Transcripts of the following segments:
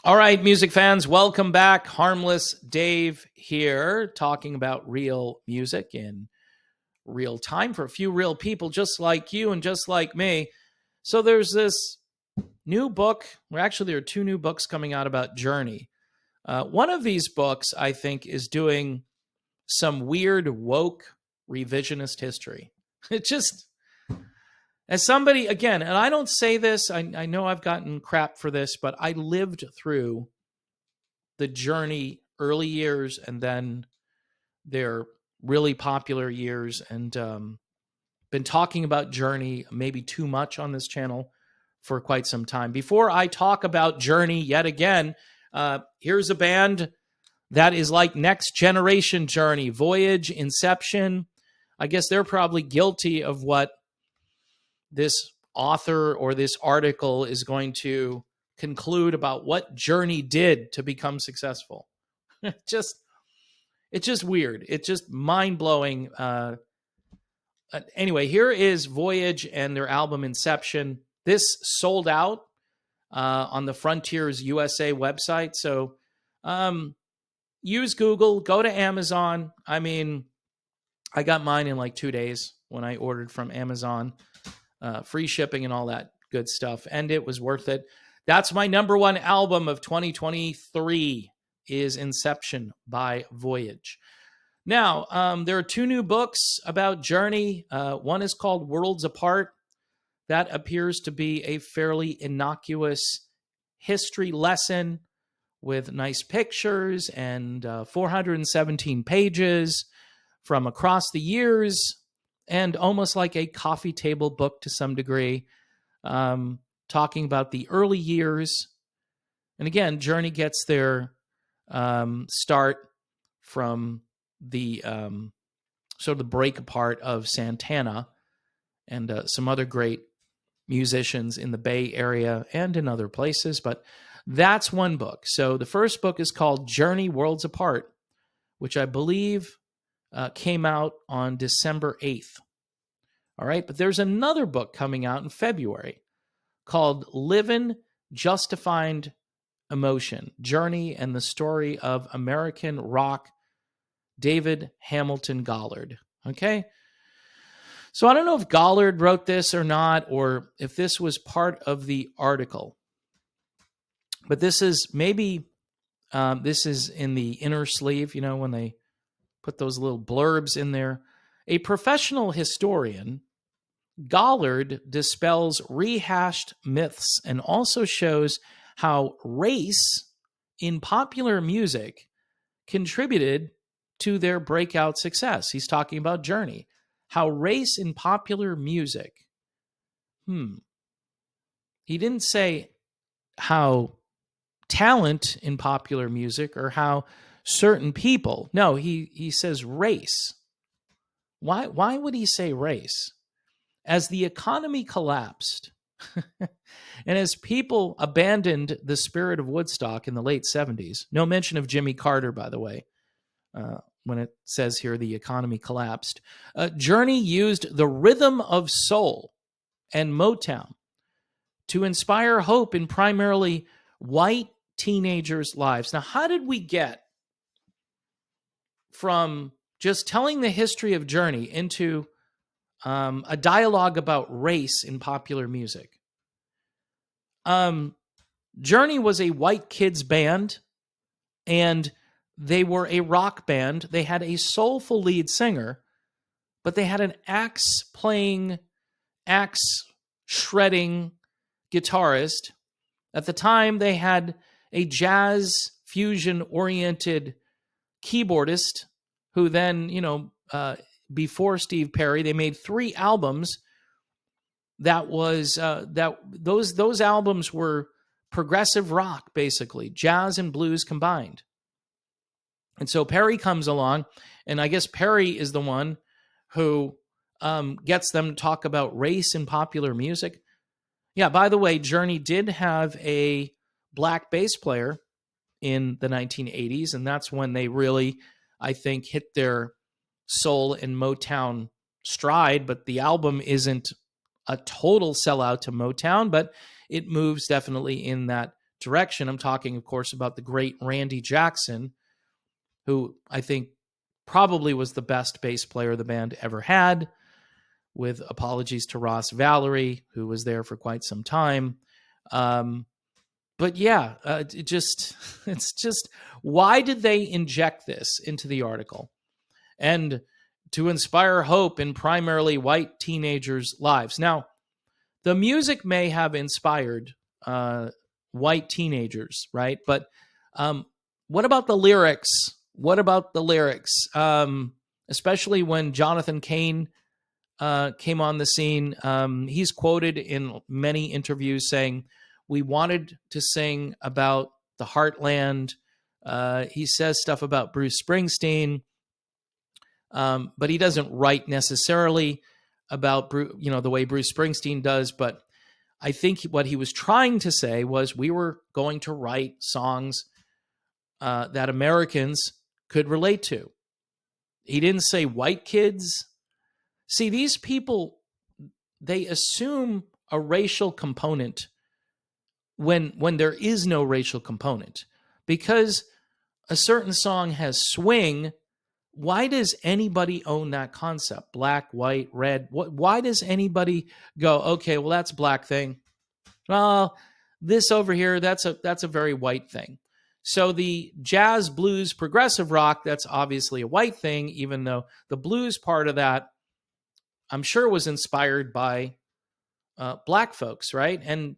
All right, music fans, welcome back. Harmless Dave here, talking about real music in real time for a few real people just like you and just like me. So there's this new book, or actually, there are two new books coming out about Journey. One of these books, I think, is doing some weird woke revisionist history. It just, as somebody, again, and I don't say this, I know I've gotten crap for this, but I lived through the Journey early years and then their really popular years, and been talking about Journey maybe too much on this channel for quite some time. Before I talk about Journey yet again, here's a band that is like next generation Journey, Voyage, Inception. I guess they're probably guilty of what this author or this article is going to conclude about what Journey did to become successful. It's just weird. It's just mind-blowing. Anyway, here is Voyage and their album Inception. This sold out on the Frontiers USA website. So use Google, go to Amazon. I mean, I got mine in like 2 days when I ordered from Amazon. Free shipping and all that good stuff. And it was worth it. That's my number one album of 2023 is Inception by Voyage. Now, there are two new books about Journey. One is called Worlds Apart. That appears to be a fairly innocuous history lesson with nice pictures and 417 pages from across the years, and almost like a coffee table book to some degree, talking about the early years. And again, Journey gets their start from the sort of the break apart of Santana and some other great musicians in the Bay Area and in other places. But that's one book. So the first book is called Journey Worlds Apart, which I believe came out on December 8th. All right, but there's another book coming out in February called Livin' Justified Emotion, Journey and the Story of American Rock, David Hamilton Gollard. Okay? So I don't know if Gollard wrote this or not, or if this was part of the article. But this is maybe, this is in the inner sleeve, you know, when they put those little blurbs in there. A professional historian, Gollard dispels rehashed myths and also shows how race in popular music contributed to their breakout success. He's talking about Journey. How race in popular music. He didn't say how talent in popular music or how certain people. No, he says race. Why would he say race? As the economy collapsed and as people abandoned the spirit of Woodstock in the late 70s, no mention of Jimmy Carter, by the way, when it says here the economy collapsed, Journey used the rhythm of soul and Motown to inspire hope in primarily white teenagers' lives. Now, how did we get from just telling the history of Journey into a dialogue about race in popular music? Journey was a white kids band, and they were a rock band. They had a soulful lead singer, but they had an axe-playing, axe-shredding guitarist. At the time, they had a jazz fusion-oriented keyboardist who then, before Steve Perry, they made 3 albums. Those albums were progressive rock, basically, jazz and blues combined. And so Perry comes along, and I guess Perry is the one who gets them to talk about race in popular music. Yeah, by the way, Journey did have a black bass player in the 1980s, and that's when they really, I think, hit their soul and Motown stride. But the album isn't a total sellout to Motown, but it moves definitely in that direction. I'm talking, of course, about the great Randy Jackson, who I think probably was the best bass player the band ever had, with apologies to Ross Valerie, who was there for quite some time. But yeah, it's just, why did they inject this into the article? And to inspire hope in primarily white teenagers' lives. Now, the music may have inspired white teenagers, right? But what about the lyrics? What about the lyrics? Especially when Jonathan Cain came on the scene, he's quoted in many interviews saying, "We wanted to sing about the heartland." He says stuff about Bruce Springsteen, but he doesn't write necessarily about the way Bruce Springsteen does. But I think what he was trying to say was we were going to write songs that Americans could relate to. He didn't say white kids. See, these people, they assume a racial component when there is no racial component. Because a certain song has swing, why does anybody own that concept? Black, white, red. Why does anybody go, okay, well, that's a black thing. Well, this over here, that's a very white thing. So the jazz, blues, progressive rock, that's obviously a white thing, even though the blues part of that, I'm sure, was inspired by black folks, right? And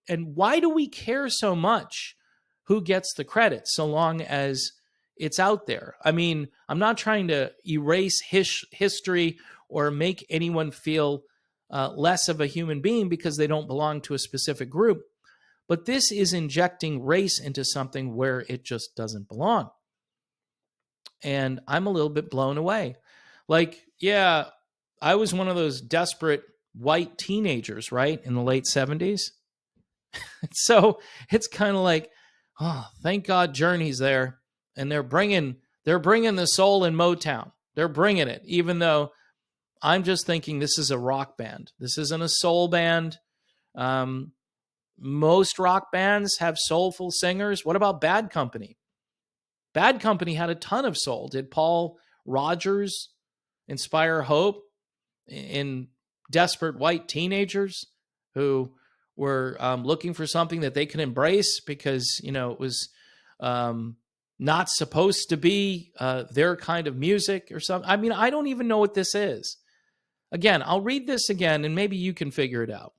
why do we care so much who gets the credit so long as it's out there? I mean, I'm not trying to erase history or make anyone feel less of a human being because they don't belong to a specific group. But this is injecting race into something where it just doesn't belong. And I'm a little bit blown away. Like, yeah, I was one of those desperate white teenagers, right, in the late 70s. So it's kind of like, oh, thank God Journey's there. And they're bringing the soul in Motown. They're bringing it, even though I'm just thinking this is a rock band. This isn't a soul band. Most rock bands have soulful singers. What about Bad Company? Bad Company had a ton of soul. Did Paul Rodgers inspire hope in desperate white teenagers who were looking for something that they could embrace because, it was not supposed to be their kind of music or something? I mean, I don't even know what this is. Again, I'll read this again and maybe you can figure it out.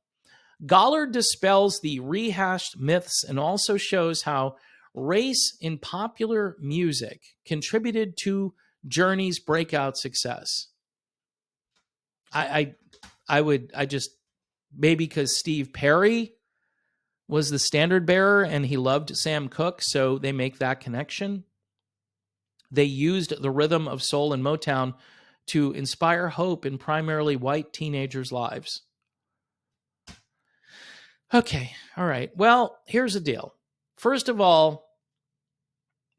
Gollard dispels the rehashed myths and also shows how race in popular music contributed to Journey's breakout success. I just, maybe because Steve Perry was the standard bearer and he loved Sam Cooke, so they make that connection. They used the rhythm of soul and Motown to inspire hope in primarily white teenagers' lives. Okay, all right. Well, here's the deal. First of all,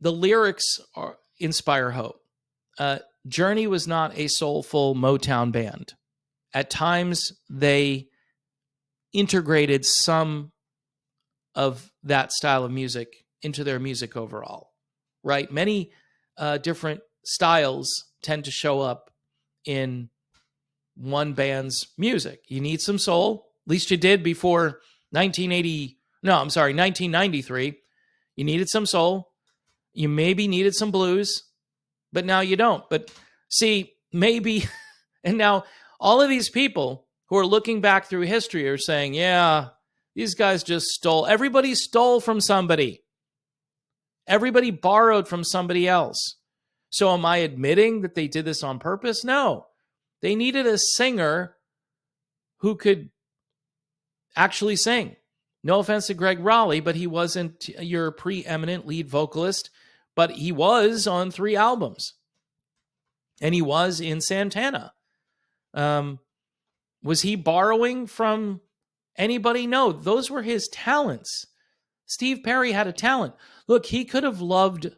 the lyrics inspire hope. Journey was not a soulful Motown band. At times, they integrated some of that style of music into their music overall, right? Many different styles tend to show up in one band's music. You need some soul, at least you did before 1993. You needed some soul. You maybe needed some blues, but now you don't. But see, maybe, and now all of these people who are looking back through history are saying, yeah, these guys just stole. Everybody stole from somebody. Everybody borrowed from somebody else. So am I admitting that they did this on purpose? No. They needed a singer who could actually sing. No offense to Greg Raleigh, but he wasn't your preeminent lead vocalist, but he was on 3 albums. And he was in Santana. Was he borrowing from anybody? No, those were his talents. Steve Perry had a talent. Look, he could have loved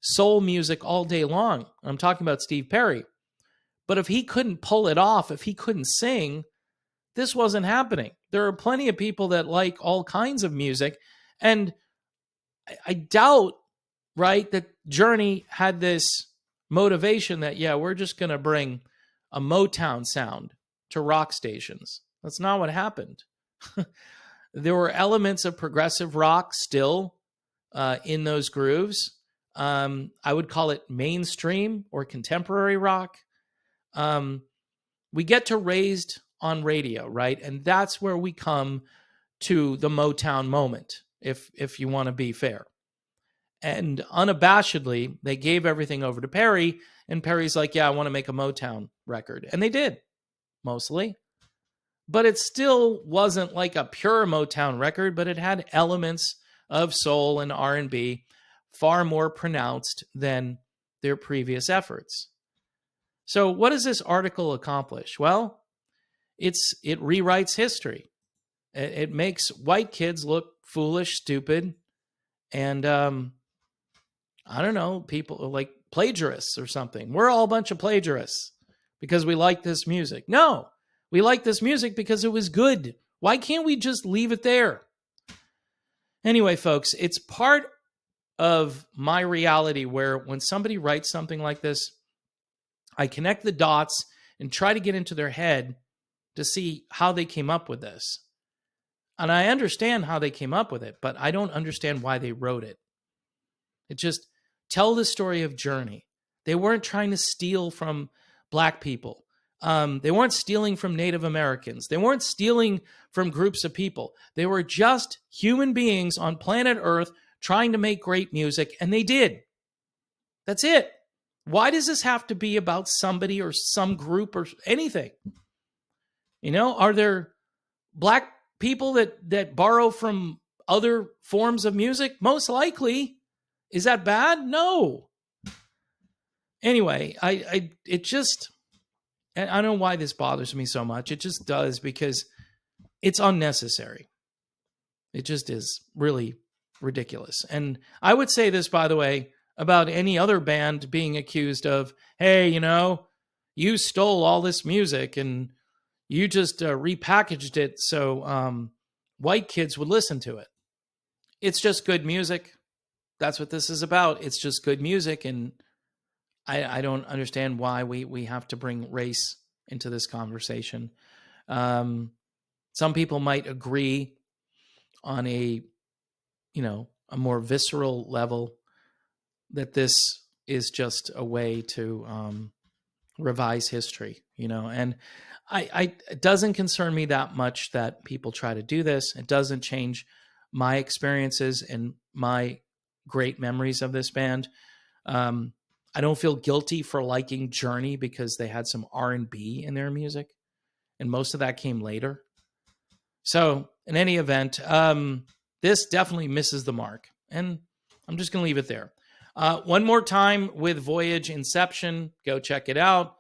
soul music all day long. I'm talking about Steve Perry. But if he couldn't pull it off, if he couldn't sing, this wasn't happening. There are plenty of people that like all kinds of music, And I doubt, right, that Journey had this motivation that, yeah, we're just going to bring a Motown sound to rock stations. That's not what happened. There were elements of progressive rock still in those grooves. I would call it mainstream or contemporary rock. We get to Raised on Radio, right? And that's where we come to the Motown moment, if you want to be fair. And unabashedly, they gave everything over to Perry, and Perry's like, yeah, I want to make a Motown record. And they did, mostly. But it still wasn't like a pure Motown record, but it had elements of soul and R&B far more pronounced than their previous efforts. So what does this article accomplish? Well, it rewrites history. It makes white kids look foolish, stupid, and I don't know, people like plagiarists or something. We're all a bunch of plagiarists because we like this music. No, we like this music because it was good. Why can't we just leave it there? Anyway, folks, it's part of my reality where when somebody writes something like this, I connect the dots and try to get into their head to see how they came up with this. And I understand how they came up with it, but I don't understand why they wrote it. It just tell the story of Journey. They weren't trying to steal from Black people. They weren't stealing from Native Americans. They weren't stealing from groups of people. They were just human beings on planet Earth trying to make great music, and they did. That's it. Why does this have to be about somebody or some group or anything? You know, are there Black people that borrow from other forms of music? Most likely. Is that bad? No. Anyway, it just, and I don't know why this bothers me so much. It just does because it's unnecessary. It just is really ridiculous. And I would say this, by the way, about any other band being accused of, hey, you know, you stole all this music and you just repackaged it so white kids would listen to it. It's just good music. That's what this is about. It's just good music. And I don't understand why we have to bring race into this conversation. Some people might agree on a more visceral level that this is just a way to revise history, and it doesn't concern me that much that people try to do this. It doesn't change my experiences and my great memories of this band. I don't feel guilty for liking Journey because they had some R&B in their music, and most of that came later. So in any event, this definitely misses the mark, and I'm just going to leave it there. One more time with Voyage Inception. Go check it out.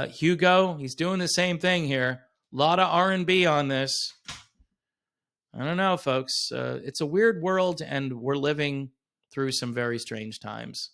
Hugo, he's doing the same thing here. A lot of R&B on this. I don't know, folks. It's a weird world, and we're living through some very strange times.